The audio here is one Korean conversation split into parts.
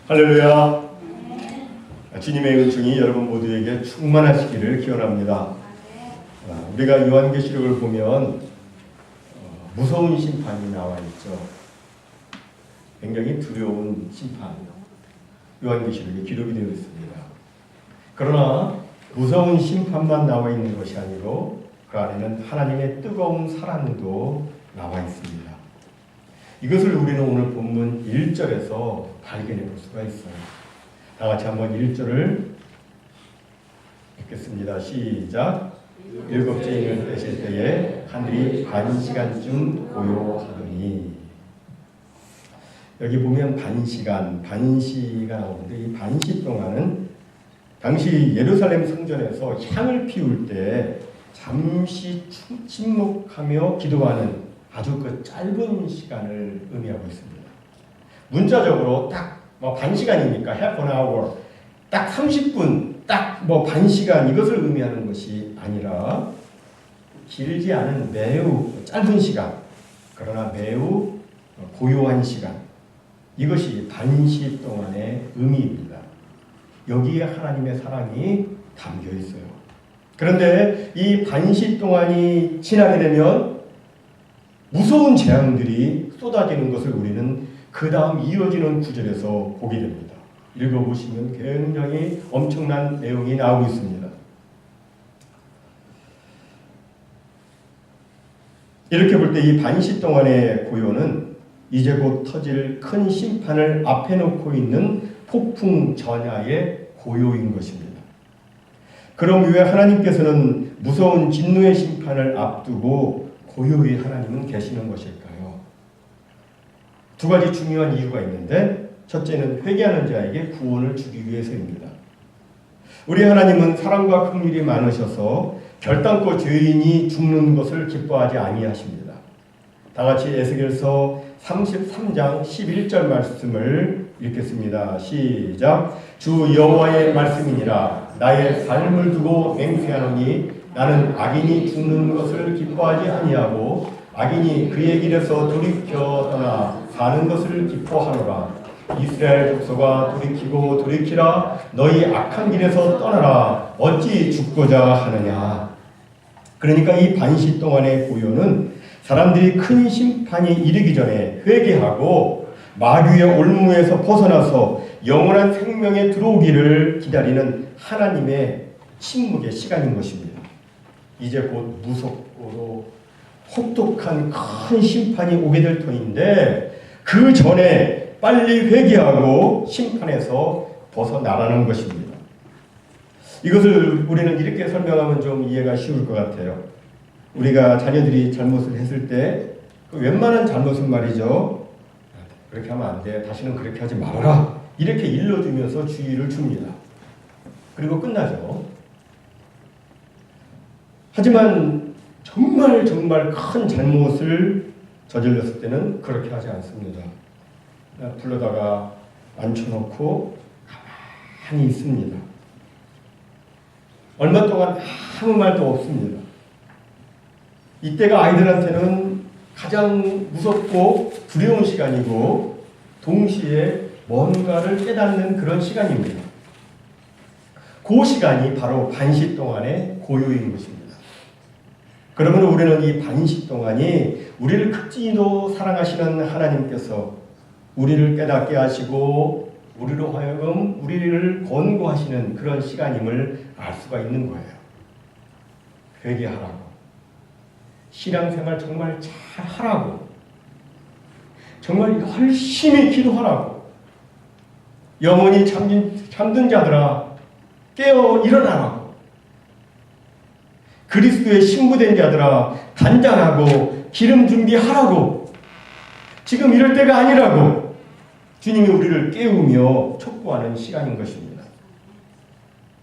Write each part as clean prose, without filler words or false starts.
할렐루야. 주님의 은총이 여러분 모두에게 충만하시기를 기원합니다. 우리가 요한계시록을 보면 무서운 심판이 나와 있죠. 굉장히 두려운 심판. 요한계시록에 기록이 되어 있습니다. 그러나 무서운 심판만 나와 있는 것이 아니고 그 안에는 하나님의 뜨거운 사랑도 나와 있습니다. 이것을 우리는 오늘 본문 1절에서 발견해 볼 수가 있어요. 다 같이 한번 1절을 읽겠습니다. 시작. 일곱째 인을 떼실 때에 하늘이 반시간쯤 고요하더니. 여기 보면 반시가 나오는데 이 반시 동안은 당시 예루살렘 성전에서 향을 피울 때 잠시 침묵하며 기도하는 아주 그 짧은 시간을 의미하고 있습니다. 문자적으로 딱 뭐 반시간이니까 half an hour, 딱 30분, 딱 뭐 반시간 이것을 의미하는 것이 아니라 길지 않은 매우 짧은 시간, 그러나 매우 고요한 시간, 이것이 반시 동안의 의미입니다. 여기에 하나님의 사랑이 담겨 있어요. 그런데 이 반시 동안이 지나게 되면 무서운 재앙들이 쏟아지는 것을 우리는 그 다음 이어지는 구절에서 보게 됩니다. 읽어보시면 굉장히 엄청난 내용이 나오고 있습니다. 이렇게 볼 때 이 반시 동안의 고요는 이제 곧 터질 큰 심판을 앞에 놓고 있는 폭풍 전야의 고요인 것입니다. 그럼 왜 하나님께서는 무서운 진노의 심판을 앞두고 고요히 하나님은 계시는 것일까요? 두 가지 중요한 이유가 있는데 첫째는 회개하는 자에게 구원을 주기 위해서입니다. 우리 하나님은 사랑과 긍휼이 많으셔서 결단코 죄인이 죽는 것을 기뻐하지 아니하십니다. 다 같이 에스겔서 33장 11절 말씀을 읽겠습니다. 시작. 주 여호와의 말씀이니라. 나의 삶을 두고 맹세하노니 나는 악인이 죽는 것을 기뻐하지 아니하고 악인이 그의 길에서 돌이켜 떠나 사는 것을 기뻐하노라. 이스라엘 족속아 돌이키고 돌이키라. 너희 악한 길에서 떠나라. 어찌 죽고자 하느냐. 그러니까 이 반시 동안의 고요는 사람들이 큰 심판이 이르기 전에 회개하고 마귀의 올무에서 벗어나서 영원한 생명에 들어오기를 기다리는 하나님의 침묵의 시간인 것입니다. 이제 곧 무섭고 혹독한 큰 심판이 오게 될 터인데 그 전에 빨리 회개하고 심판에서 벗어나라는 것입니다. 이것을 우리는 이렇게 설명하면 좀 이해가 쉬울 것 같아요. 우리가 자녀들이 잘못을 했을 때 그 웬만한 잘못은 말이죠. 그렇게 하면 안 돼. 다시는 그렇게 하지 말아라. 이렇게 일러주면서 주의를 줍니다. 그리고 끝나죠. 하지만 정말 큰 잘못을 저질렀을 때는 그렇게 하지 않습니다. 불러다가 앉혀놓고 가만히 있습니다. 얼마 동안 아무 말도 없습니다. 이때가 아이들한테는 가장 무섭고 두려운 시간이고 동시에 뭔가를 깨닫는 그런 시간입니다. 그 시간이 바로 반시 동안의 고요인 것입니다. 그러면 우리는 이 반시 동안이 우리를 극진히도 사랑하시는 하나님께서 우리를 깨닫게 하시고 우리로 하여금 우리를 권고하시는 그런 시간임을 알 수가 있는 거예요. 회개하라고. 신앙생활 정말 잘 하라고. 정말 열심히 기도하라고. 영원히 잠든 자들아 깨어 일어나라고. 그리스도의 신부된 자들아 단장하고 기름 준비하라고. 지금 이럴 때가 아니라고 주님이 우리를 깨우며 촉구하는 시간인 것입니다.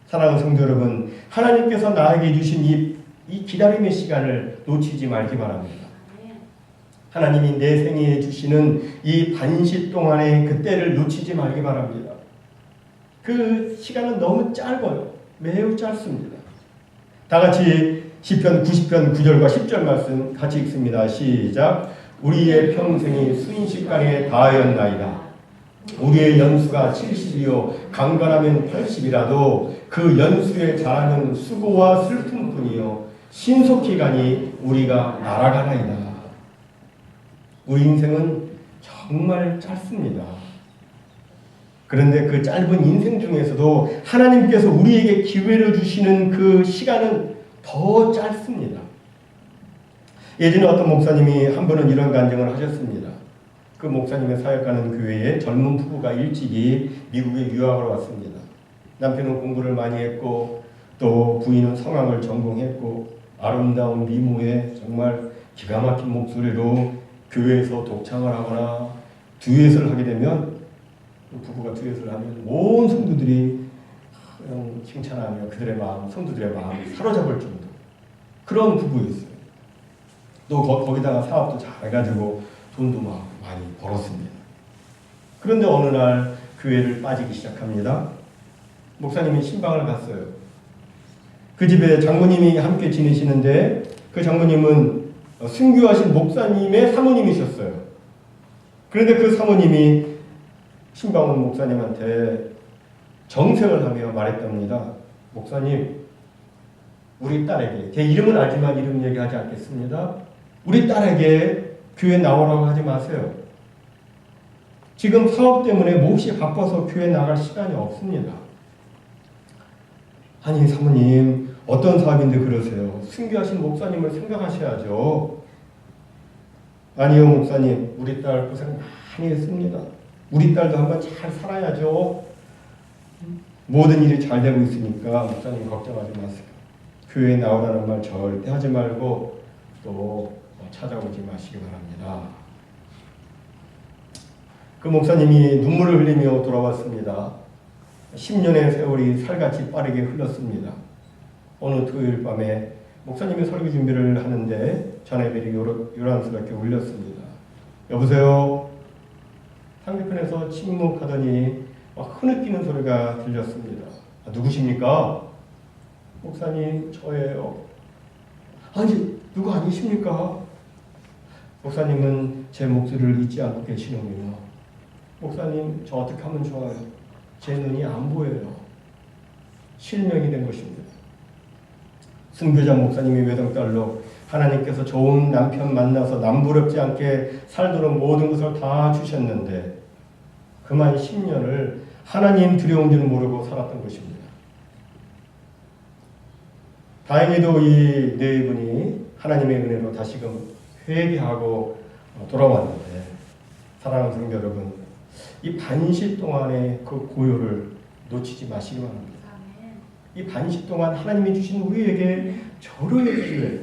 사랑하는 성도 여러분, 하나님께서 나에게 주신 이 기다림의 시간을 놓치지 말기 바랍니다. 하나님이 내 생애에 주시는 이 반시 동안의 그 때를 놓치지 말기 바랍니다. 그 시간은 너무 짧아요. 매우 짧습니다. 다 같이 시편 90편 9절과 10절 말씀 같이 읽습니다. 시작. 우리의 평생이 순식간에 다하였나이다. 우리의 연수가 70이요 강건하면 80이라도 그 연수에 잘하는 수고와 슬픔뿐이요 신속히 가니 우리가 날아가나이다. 우리 인생은 정말 짧습니다. 그런데 그 짧은 인생 중에서도 하나님께서 우리에게 기회를 주시는 그 시간은 더 짧습니다. 예전에 어떤 목사님이 한 번은 이런 간증을 하셨습니다. 그 목사님의 사역하는 교회에 젊은 부부가 일찍이 미국에 유학을 왔습니다. 남편은 공부를 많이 했고 또 부인은 성악을 전공했고 아름다운 미모에 정말 기가 막힌 목소리로 교회에서 독창을 하거나 듀엣을 하게 되면 부부가 듀엣을 하면 온 성도들이 칭찬하며 그들의 마음, 성도들의 마음이 사로잡을 정도 그런 부부였어요. 또 거기다가 사업도 잘해가지고 돈도 막 많이 벌었습니다. 그런데 어느 날 교회를 빠지기 시작합니다. 목사님이 신방을 갔어요. 그 집에 장모님이 함께 지내시는데 그 장모님은 순교하신 목사님의 사모님이셨어요. 그런데 그 사모님이 신방 온 목사님한테 정색을 하며 말했답니다. 목사님, 우리 딸에게, 제 이름은 알지만 이름 얘기하지 않겠습니다. 우리 딸에게 교회 나오라고 하지 마세요. 지금 사업 때문에 몹시 바빠서 교회 나갈 시간이 없습니다. 아니 사모님, 어떤 사업인데 그러세요? 순교하신 목사님을 생각하셔야죠. 아니요 목사님, 우리 딸 고생 많이 했습니다. 우리 딸도 한번 잘 살아야죠. 모든 일이 잘 되고 있으니까 목사님 걱정하지 마세요. 교회에 나오라는 말 절대 하지 말고 또 찾아오지 마시기 바랍니다. 그 목사님이 눈물을 흘리며 돌아왔습니다. 10년의 세월이 살같이 빠르게 흘렀습니다. 어느 토요일 밤에 목사님이 설교 준비를 하는데 전화벨이 요란스럽게 울렸습니다. 여보세요? 상대편에서 침묵하더니 흐느끼는 소리가 들렸습니다. 누구십니까? 목사님, 저예요. 아니, 누구 아니십니까? 목사님은 제 목소리를 잊지 않고 계시는군요. 목사님, 저 어떻게 하면 좋아요? 제 눈이 안 보여요. 실명이 된 것입니다. 순교자 목사님이 외동딸로 하나님께서 좋은 남편 만나서 남부럽지 않게 살도록 모든 것을 다 주셨는데 그만 10년을 하나님 두려운 줄 모르고 살았던 것입니다. 다행히도 이 네 분이 하나님의 은혜로 다시금 회개하고 돌아왔는데 사랑하는 성도 여러분, 이 반시 동안의 그 고요를 놓치지 마시기 바랍니다. 이 반시 동안 하나님이 주신 우리에게 절호의 기회,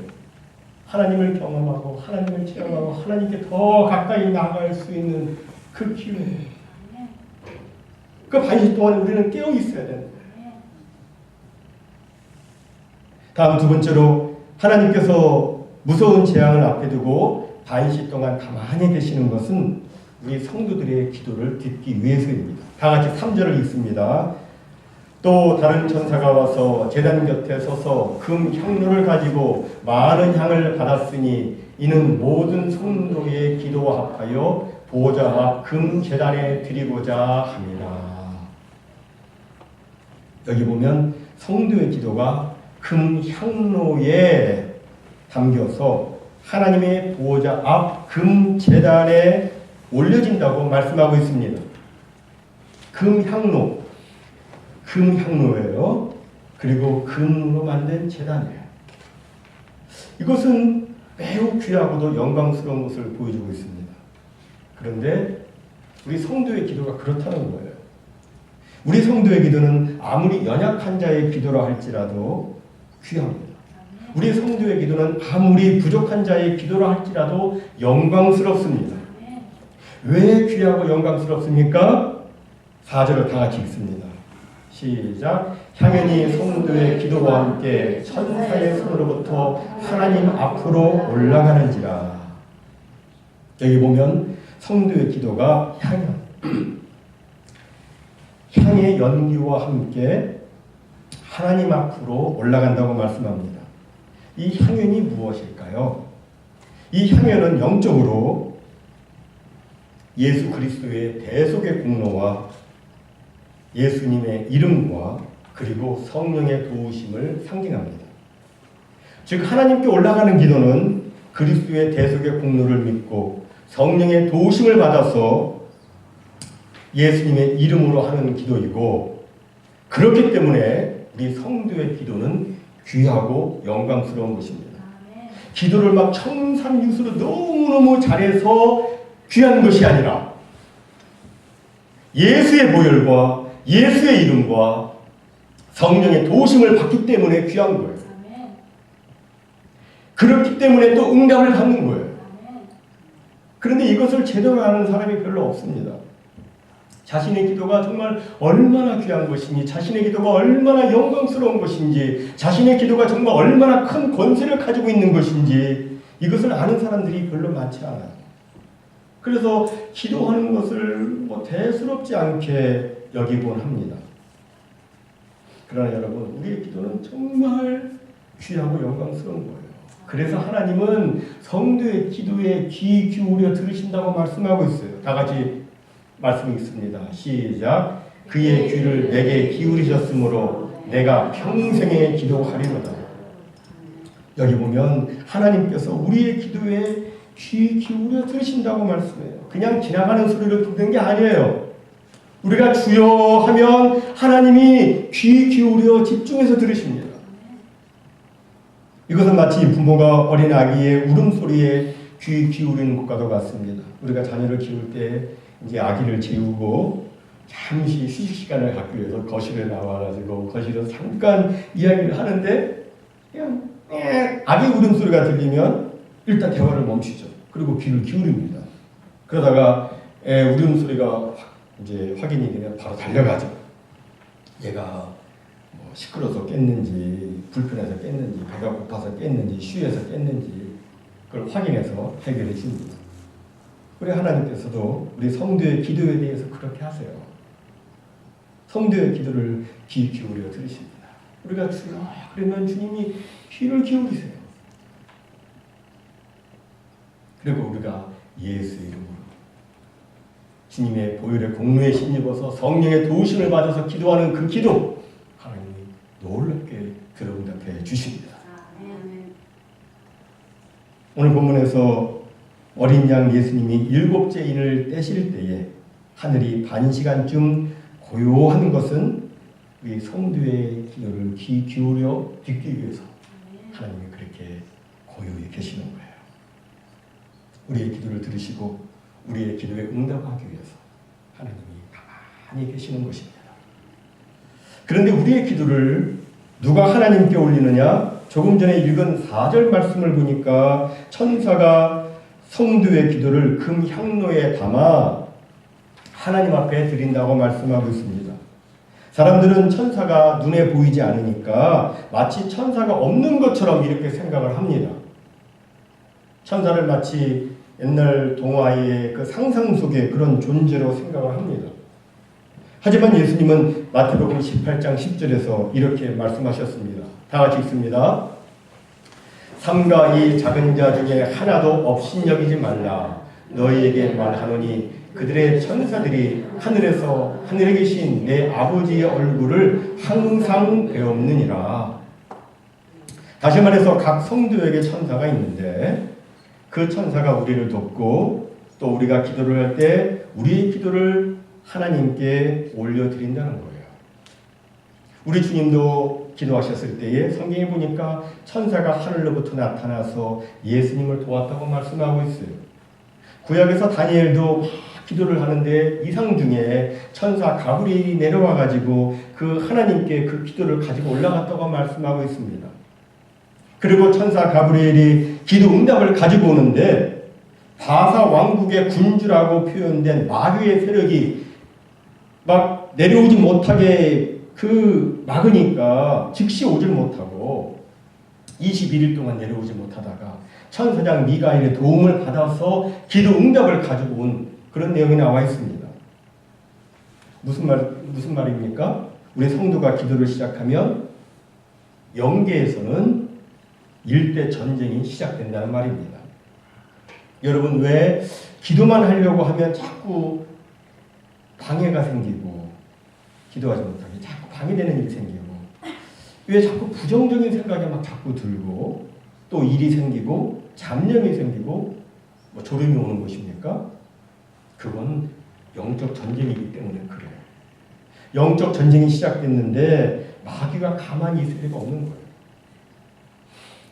하나님을 경험하고 하나님을 체험하고 하나님께 더 가까이 나아갈 수 있는 그 기회, 그 반시 동안 우리는 깨어 있어야 됩니다. 다음 두 번째로 하나님께서 무서운 재앙을 앞에 두고 반시 동안 가만히 계시는 것은 우리 성도들의 기도를 듣기 위해서입니다. 다 같이 3절을 읽습니다. 또 다른 천사가 와서 제단 곁에 서서 금 향로를 가지고 많은 향을 받았으니 이는 모든 성도의 기도와 합하여 보좌 앞 금 제단에 드리고자 합니다. 여기 보면 성도의 기도가 금 향로에 담겨서 하나님의 보좌 앞 금 제단에 올려진다고 말씀하고 있습니다. 금 향로예요. 그리고 금으로 만든 제단이에요. 이것은 매우 귀하고도 영광스러운 것을 보여주고 있습니다. 그런데 우리 성도의 기도가 그렇다는 거예요. 우리 성도의 기도는 아무리 연약한 자의 기도라 할지라도 귀합니다. 우리 성도의 기도는 아무리 부족한 자의 기도라 할지라도 영광스럽습니다. 왜 귀하고 영광스럽습니까? 4절을 다 같이 읽습니다. 시작. 향연이 성도의 기도와 함께 천사의 손으로부터 하나님 앞으로 올라가는지라. 여기 보면 성도의 기도가 향의 연기와 함께 하나님 앞으로 올라간다고 말씀합니다. 이 향연이 무엇일까요? 이 향연은 영적으로 예수 그리스도의 대속의 공로와 예수님의 이름과 그리고 성령의 도우심을 상징합니다. 즉 하나님께 올라가는 기도는 그리스도의 대속의 공로를 믿고 성령의 도우심을 받아서 예수님의 이름으로 하는 기도이고, 그렇기 때문에 우리 성도의 기도는 귀하고 영광스러운 것입니다. 기도를 막 청산유수로 너무너무 잘해서 귀한 것이 아니라 예수의 보혈과 예수의 이름과 성령의 도우심을 받기 때문에 귀한 거예요. 그렇기 때문에 또 응답을 받는 거예요. 그런데 이것을 제대로 아는 사람이 별로 없습니다. 자신의 기도가 정말 얼마나 귀한 것인지, 자신의 기도가 얼마나 영광스러운 것인지, 자신의 기도가 정말 얼마나 큰 권세를 가지고 있는 것인지 이것을 아는 사람들이 별로 많지 않아요. 그래서 기도하는 것을 대수롭지 않게 여기곤 합니다. 그러나 여러분, 우리의 기도는 정말 귀하고 영광스러운 거예요. 그래서 하나님은 성도의 기도에 귀 기울여 들으신다고 말씀하고 있어요. 다 같이 말씀이 있습니다. 시작. 그의 귀를 내게 기울이셨으므로 내가 평생에 기도하리로다. 여기 보면 하나님께서 우리의 기도에 귀 기울여 들으신다고 말씀해요. 그냥 지나가는 소리를 듣는 게 아니에요. 우리가 주여 하면 하나님이 귀 기울여 집중해서 들으십니다. 이것은 마치 부모가 어린 아기의 울음소리에 귀 기울이는 것과도 같습니다. 우리가 자녀를 키울 때 이제 아기를 재우고 잠시 휴식 시간을 갖기 위해서 거실에 나와가지고 거실에서 잠깐 이야기를 하는데 그냥 아기 울음소리가 들리면 일단 대화를 멈추죠. 그리고 귀를 기울입니다. 그러다가 울음소리가 이제 확인이 되면 바로 달려가죠. 얘가 시끄러워서 깼는지, 불편해서 깼는지, 배가 고파서 깼는지, 쉬어서 깼는지 그걸 확인해서 해결해 줍니다. 우리 하나님께서도 우리 성도의 기도에 대해서 그렇게 하세요. 성도의 기도를 귀 기울여 들으십니다. 우리가 주여 그러면 주님이 귀를 기울이세요. 그리고 우리가 예수 이름으로 주님의 보혈의 공로에 힘입어서 성령의 도우심을 받아서 기도하는 그 기도, 하나님이 놀랍게 들어응답해 주십니다. 오늘 본문에서 어린 양 예수님이 7째 인을 떼실 때에 하늘이 반 시간쯤 고요한 것은 우리 성도의 기도를 귀 기울여 듣기 위해서 하나님이 그렇게 고요히 계시는 거예요. 우리의 기도를 들으시고 우리의 기도에 응답하기 위해서 하나님이 가만히 계시는 것입니다. 그런데 우리의 기도를 누가 하나님께 올리느냐? 조금 전에 읽은 4절 말씀을 보니까 천사가 성도의 기도를 금 향로에 담아 하나님 앞에 드린다고 말씀하고 있습니다. 사람들은 천사가 눈에 보이지 않으니까 마치 천사가 없는 것처럼 이렇게 생각을 합니다. 천사를 마치 옛날 동화의 그 상상 속의 그런 존재로 생각을 합니다. 하지만 예수님은 마태복음 18장 10절에서 이렇게 말씀하셨습니다. 다 같이 읽습니다. 삼가 이 작은 자 중에 하나도 업신여기지 말라. 너희에게 말하노니 그들의 천사들이 하늘에 계신 내 아버지의 얼굴을 항상 배옵느니라. 다시 말해서 각 성도에게 천사가 있는데 그 천사가 우리를 돕고 또 우리가 기도를 할 때 우리의 기도를 하나님께 올려드린다는 거예요. 우리 주님도 기도하셨을 때에 성경에 보니까 천사가 하늘로부터 나타나서 예수님을 도왔다고 말씀하고 있어요. 구약에서 다니엘도 막 기도를 하는데 이상 중에 천사 가브리엘이 내려와 가지고 그 하나님께 그 기도를 가지고 올라갔다고 말씀하고 있습니다. 그리고 천사 가브리엘이 기도 응답을 가지고 오는데 바사 왕국의 군주라고 표현된 마귀의 세력이 막 내려오지 못하게 그 막으니까 즉시 오질 못하고 21일 동안 내려오지 못하다가 천사장 미가엘의 도움을 받아서 기도 응답을 가지고 온 그런 내용이 나와 있습니다. 무슨 말입니까? 우리 성도가 기도를 시작하면 영계에서는 일대 전쟁이 시작된다는 말입니다. 여러분 왜 기도만 하려고 하면 자꾸 방해가 생기고 기도하지 못하게 자꾸 방해되는 일이 생기고 왜 자꾸 부정적인 생각이 막 자꾸 들고 또 일이 생기고 잡념이 생기고 뭐 졸음이 오는 것입니까? 그건 영적 전쟁이기 때문에 그래요. 영적 전쟁이 시작됐는데 마귀가 가만히 있을 리가 없는 거예요.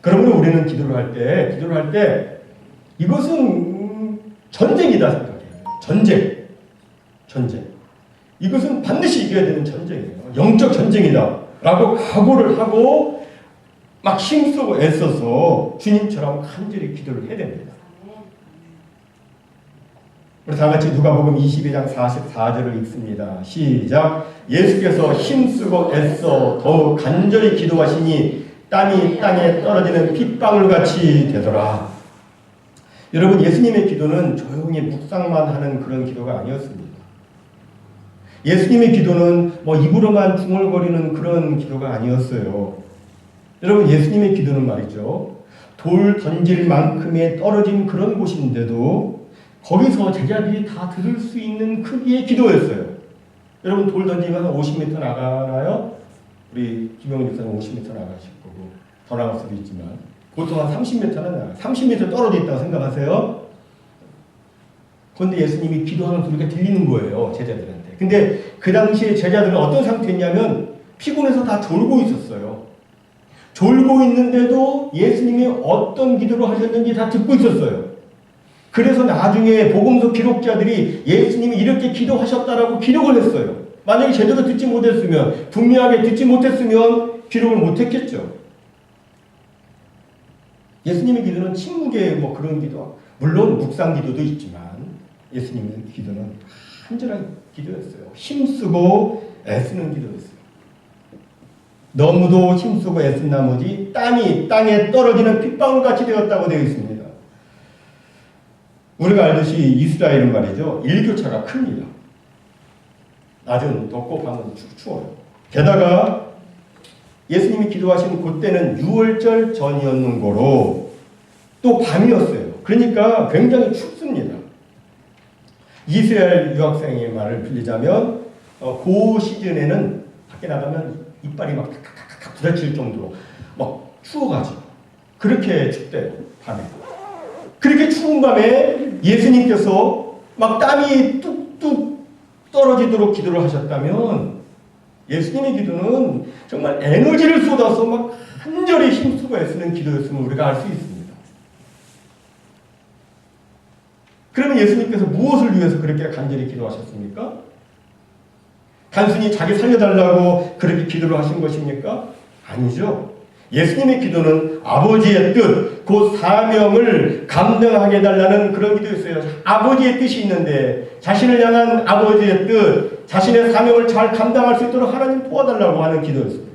그러므로 우리는 기도를 할 때 이것은 전쟁이다 생각해요. 전쟁. 이것은 반드시 이겨야 되는 전쟁이에요. 영적 전쟁이다 라고 각오를 하고 막 힘쓰고 애써서 주님처럼 간절히 기도를 해야 됩니다. 우리 다 같이 누가복음 22장 44절을 읽습니다. 시작. 예수께서 힘쓰고 애써 더욱 간절히 기도하시니 땀이 땅에 떨어지는 핏방울같이 되더라. 여러분, 예수님의 기도는 조용히 묵상만 하는 그런 기도가 아니었습니다. 예수님의 기도는 뭐 입으로만 중얼거리는 그런 기도가 아니었어요. 여러분, 예수님의 기도는 말이죠, 돌 던질 만큼의 떨어진 그런 곳인데도 거기서 제자들이 다 들을 수 있는 크기의 기도였어요. 여러분, 돌 던지면 50m 나가나요? 우리 김영훈 집사님 50m 나가실 거고 더 나갈 수도 있지만 보통 한 30m는 나가요. 30m 떨어져 있다고 생각하세요. 그런데 예수님이 기도하는 소리가 들리는 거예요, 제자들한테. 근데 그 당시에 제자들은 어떤 상태였냐면 피곤해서 다 졸고 있었어요. 졸고 있는데도 예수님이 어떤 기도를 하셨는지 다 듣고 있었어요. 그래서 나중에 복음서 기록자들이 예수님이 이렇게 기도하셨다라고 기록을 했어요. 만약에 제대로 듣지 못했으면, 분명하게 듣지 못했으면 기록을 못했겠죠. 예수님의 기도는 침묵의 뭐 그런 기도, 물론 묵상 기도도 있지만 예수님의 기도는 간절한 기도였어요. 힘쓰고 애쓰는 기도였어요. 너무도 힘쓰고 애쓴 나머지 땀이 땅에 떨어지는 핏방울같이 되었다고 되어 있습니다. 우리가 알듯이 이스라엘은 말이죠, 일교차가 큽니다. 낮은 덥고 밤은 추워요. 게다가 예수님이 기도하신 그때는 6월절 전이었는 거로 또 밤이었어요. 그러니까 굉장히 춥습니다. 이스라엘 유학생의 말을 빌리자면 그 시즌에는 밖에 나가면 이빨이 막 탁탁탁탁 부딪힐 정도로 막 추워가지고 그렇게 춥대요, 밤에. 그렇게 추운 밤에 예수님께서 막 땀이 뚝뚝 떨어지도록 기도를 하셨다면 예수님의 기도는 정말 에너지를 쏟아서 막 간절히 힘쓰고 애쓰는 기도였음을 우리가 알 수 있습니다. 그러면 예수님께서 무엇을 위해서 그렇게 간절히 기도하셨습니까? 단순히 자기 살려달라고 그렇게 기도를 하신 것입니까? 아니죠. 예수님의 기도는 아버지의 뜻, 그 사명을 감당하게 해달라는 그런 기도였어요. 아버지의 뜻이 있는데 자신을 향한 아버지의 뜻, 자신의 사명을 잘 감당할 수 있도록 하나님 도와달라고 하는 기도였습니다.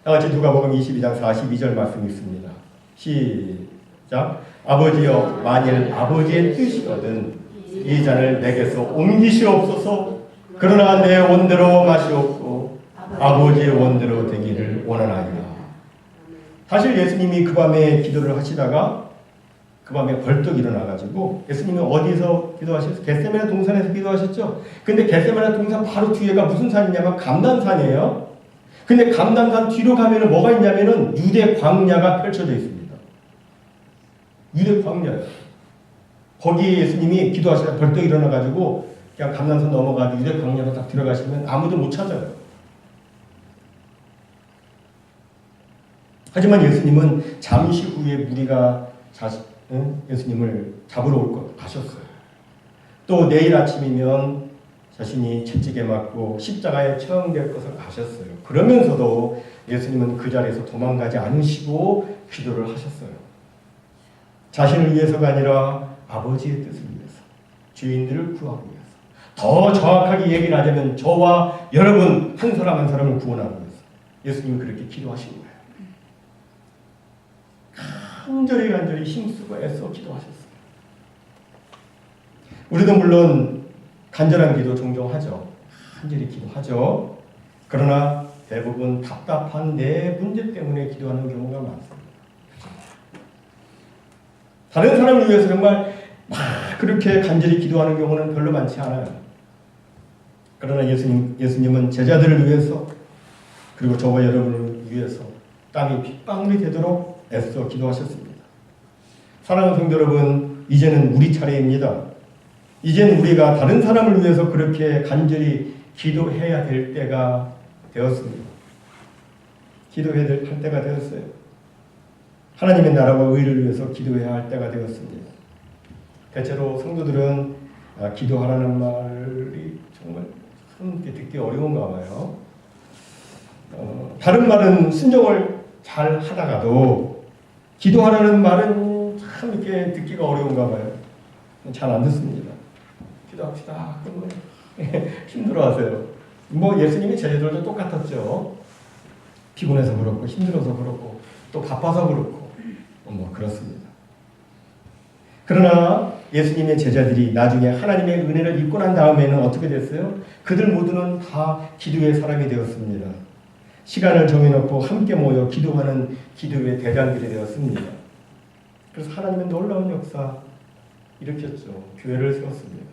다같이 누가복음 22장 42절 말씀이 있습니다. 시작. 아버지여, 만일 아버지의 뜻이거든 이 잔을 내게서 옮기시옵소서. 그러나 내 원대로 마시옵고 아버지의 원대로 되기를 원하나이다. 사실 예수님이 그 밤에 기도를 하시다가 그 밤에 벌떡 일어나가지고 예수님이 어디서 기도하셨어요? 겟세마네 동산에서 기도하셨죠? 근데 겟세마네 동산 바로 뒤에가 무슨 산이냐면 감람산이에요. 근데 감람산 뒤로 가면은 뭐가 있냐면은 유대 광야가 펼쳐져 있습니다. 유대 광야예요. 거기에 예수님이 기도하시다가 벌떡 일어나가지고 그냥 감람산 넘어가지고 유대 광야로 딱 들어가시면 아무도 못 찾아요. 하지만 예수님은 잠시 후에 무리가 예수님을 잡으러 올 것 가셨어요. 또 내일 아침이면 자신이 채찍에 맞고 십자가에 처형될 것을 아셨어요. 그러면서도 예수님은 그 자리에서 도망가지 않으시고 기도를 하셨어요. 자신을 위해서가 아니라 아버지의 뜻을 위해서, 죄인들을 구하기 위해서, 더 정확하게 얘기를 하자면 저와 여러분 한 사람 한 사람을 구원하기 위해서 예수님은 그렇게 기도하신 거예요. 간절히 힘쓰고 애써 기도하셨어요. 우리도 물론 간절한 기도 종종 하죠. 간절히 기도하죠. 그러나 대부분 답답한 내 문제 때문에 기도하는 경우가 많습니다. 다른 사람을 위해서 정말 막 그렇게 간절히 기도하는 경우는 별로 많지 않아요. 그러나 예수님은 제자들을 위해서 그리고 저와 여러분을 위해서 땀이 핏방울이 되도록 애써 기도하셨습니다. 사랑하는 성도 여러분, 이제는 우리 차례입니다. 이제는 우리가 다른 사람을 위해서 그렇게 간절히 기도해야 될 때가 되었습니다. 기도해야 할 때가 되었어요. 하나님의 나라와 의를 위해서 기도해야 할 때가 되었습니다. 대체로 성도들은 기도하라는 말이 정말 참 듣기 어려운가 봐요. 다른 말은 순종을 잘 하다가도 기도하라는 말은 참 이렇게 듣기가 어려운가 봐요. 잘 안 듣습니다. 기도합시다. 그러면 힘들어하세요. 뭐 예수님이 제자들도 똑같았죠. 피곤해서 그렇고 힘들어서 그렇고 또 바빠서 그렇고 뭐 그렇습니다. 그러나 예수님의 제자들이 나중에 하나님의 은혜를 입고 난 다음에는 어떻게 됐어요? 그들 모두는 다 기도의 사람이 되었습니다. 시간을 정해놓고 함께 모여 기도하는 기도의 대장들이 되었습니다. 그래서 하나님의 놀라운 역사 일으켰죠. 교회를 세웠습니다.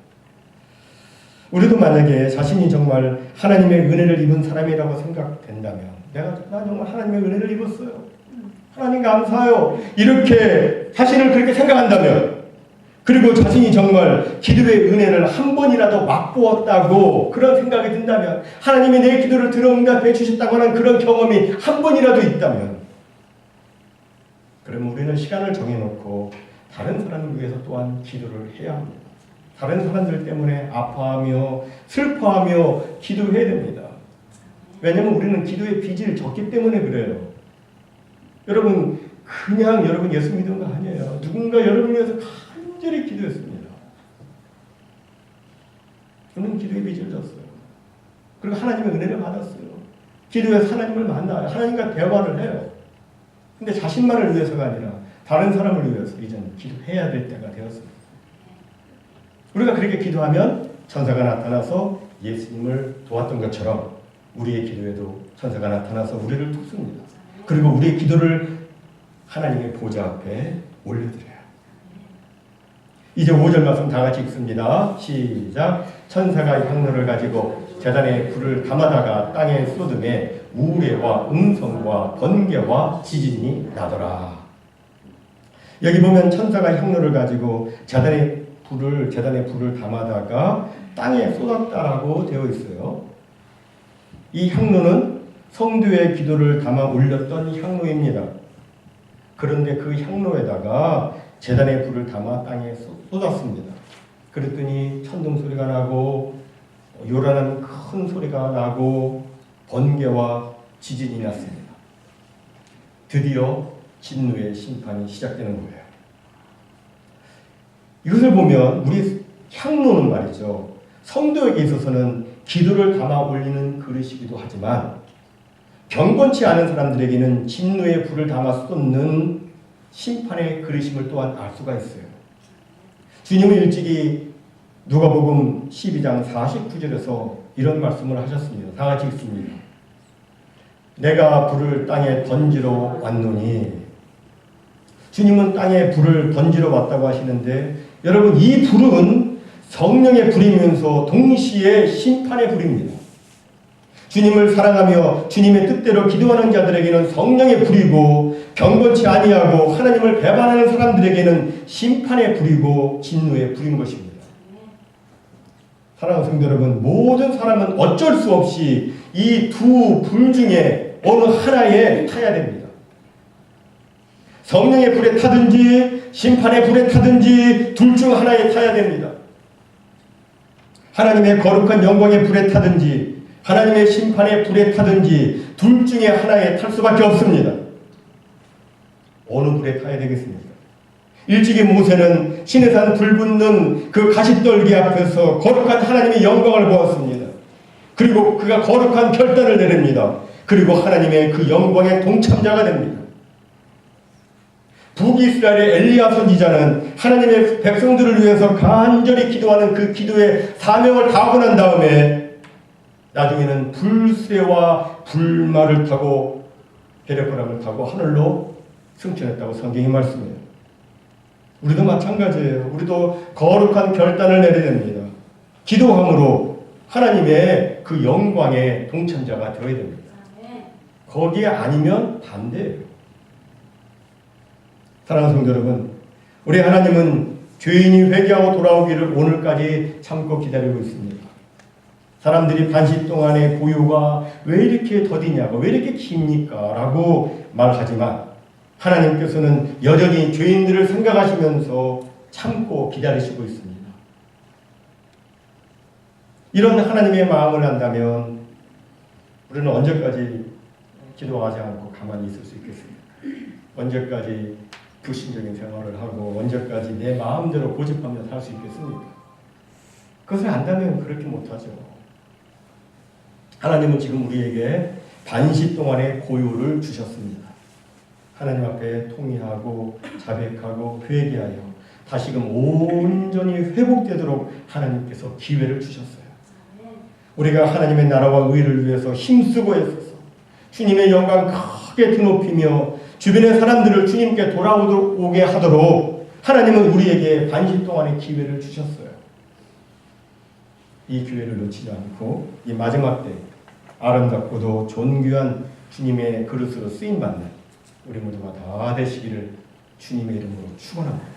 우리도 만약에 자신이 정말 하나님의 은혜를 입은 사람이라고 생각된다면 나 정말 하나님의 은혜를 입었어요. 하나님 감사해요. 이렇게 자신을 그렇게 생각한다면 그리고 자신이 정말 기도의 은혜를 한 번이라도 맛보았다고 그런 생각이 든다면 하나님이 내 기도를 들어응답해 주셨다고 하는 그런 경험이 한 번이라도 있다면 그러면 우리는 시간을 정해놓고 다른 사람을 위해서 또한 기도를 해야 합니다. 다른 사람들 때문에 아파하며 슬퍼하며 기도해야 됩니다. 왜냐하면 우리는 기도의 빚을 졌기 때문에 그래요. 여러분 그냥 여러분 예수 믿은 거 아니에요. 누군가 여러분을 위해서 간절히 기도했습니다. 저는 기도의 빚을 졌어요. 그리고 하나님의 은혜를 받았어요. 기도해서 하나님을 만나요. 하나님과 대화를 해요. 근데 자신만을 위해서가 아니라 다른 사람을 위해서 이제는 기도해야 될 때가 되었습니다. 우리가 그렇게 기도하면 천사가 나타나서 예수님을 도왔던 것처럼 우리의 기도에도 천사가 나타나서 우리를 돕습니다. 그리고 우리의 기도를 하나님의 보좌 앞에 올려드려요. 이제 5절 말씀 다 같이 읽습니다. 시작. 천사가 향로를 가지고 제단에 불을 담아다가 땅에 쏟음에 우레와 음성과 번개와 지진이 나더라. 여기 보면 천사가 향로를 가지고 제단에 불을 담아다가 땅에 쏟았다라고 되어 있어요. 이 향로는 성도의 기도를 담아 올렸던 향로입니다. 그런데 그 향로에다가 제단의 불을 담아 땅에 쏟았습니다. 그랬더니 천둥 소리가 나고 요란한 큰 소리가 나고 번개와 지진이 났습니다. 드디어 진노의 심판이 시작되는 거예요. 이것을 보면 우리 향로는 말이죠. 성도에게 있어서는 기도를 담아 올리는 그릇이기도 하지만 경건치 않은 사람들에게는 진노의 불을 담아 쏟는 심판의 그릇임을 또한 알 수가 있어요. 주님은 일찍이 누가복음 12장 49절에서 이런 말씀을 하셨습니다. 다 같이 읽습니다. 내가 불을 땅에 던지러 왔노니 주님은 땅에 불을 던지러 왔다고 하시는데 여러분 이 불은 성령의 불이면서 동시에 심판의 불입니다. 주님을 사랑하며 주님의 뜻대로 기도하는 자들에게는 성령의 불이고 경건치 아니하고 하나님을 배반하는 사람들에게는 심판의 불이고 진노의 불인 것입니다. 사랑하는 성도 여러분, 모든 사람은 어쩔 수 없이 이 두 불 중에 어느 하나에 타야 됩니다. 성령의 불에 타든지 심판의 불에 타든지 둘 중 하나에 타야 됩니다. 하나님의 거룩한 영광의 불에 타든지 하나님의 심판의 불에 타든지 둘 중에 하나에 탈 수밖에 없습니다. 어느 불에 타야 되겠습니까? 일찍이 모세는 시내산 불 붙는 그 가시떨기 앞에서 거룩한 하나님의 영광을 보았습니다. 그리고 그가 거룩한 결단을 내립니다. 그리고 하나님의 그 영광의 동참자가 됩니다. 북이스라엘의 엘리야 선지자는 하나님의 백성들을 위해서 간절히 기도하는 그 기도의 사명을 다하고 난 다음에 나중에는 불새와 불말을 타고 베레포람을 타고 하늘로 승천했다고 성경이 말씀해요. 우리도 마찬가지예요. 우리도 거룩한 결단을 내려야 됩니다. 기도함으로 하나님의 그 영광의 동참자가 되어야 됩니다. 거기에 아니면 반대예요. 사랑하는 성도 여러분, 우리 하나님은 죄인이 회개하고 돌아오기를 오늘까지 참고 기다리고 있습니다. 사람들이 반시 동안의 고요가 왜 이렇게 더디냐고, 왜 이렇게 깁니까? 라고 말하지만 하나님께서는 여전히 죄인들을 생각하시면서 참고 기다리시고 있습니다. 이런 하나님의 마음을 안다면 우리는 언제까지 기도하지 않고 가만히 있을 수 있겠습니까? 언제까지 불신적인 생활을 하고 언제까지 내 마음대로 고집하며 살 수 있겠습니까? 그것을 안다면 그렇게 못하죠. 하나님은 지금 우리에게 반시 동안의 고요를 주셨습니다. 하나님 앞에 통회하고 자백하고 회개하여 다시금 온전히 회복되도록 하나님께서 기회를 주셨어요. 우리가 하나님의 나라와 의를 위해서 힘쓰고 애써서 주님의 영광 크게 드높이며 주변의 사람들을 주님께 돌아오게 하도록 하나님은 우리에게 반시 동안의 기회를 주셨어요. 이 기회를 놓치지 않고 이 마지막 때 아름답고도 존귀한 주님의 그릇으로 쓰임받는 우리 모두가 다 되시기를 주님의 이름으로 축원합니다.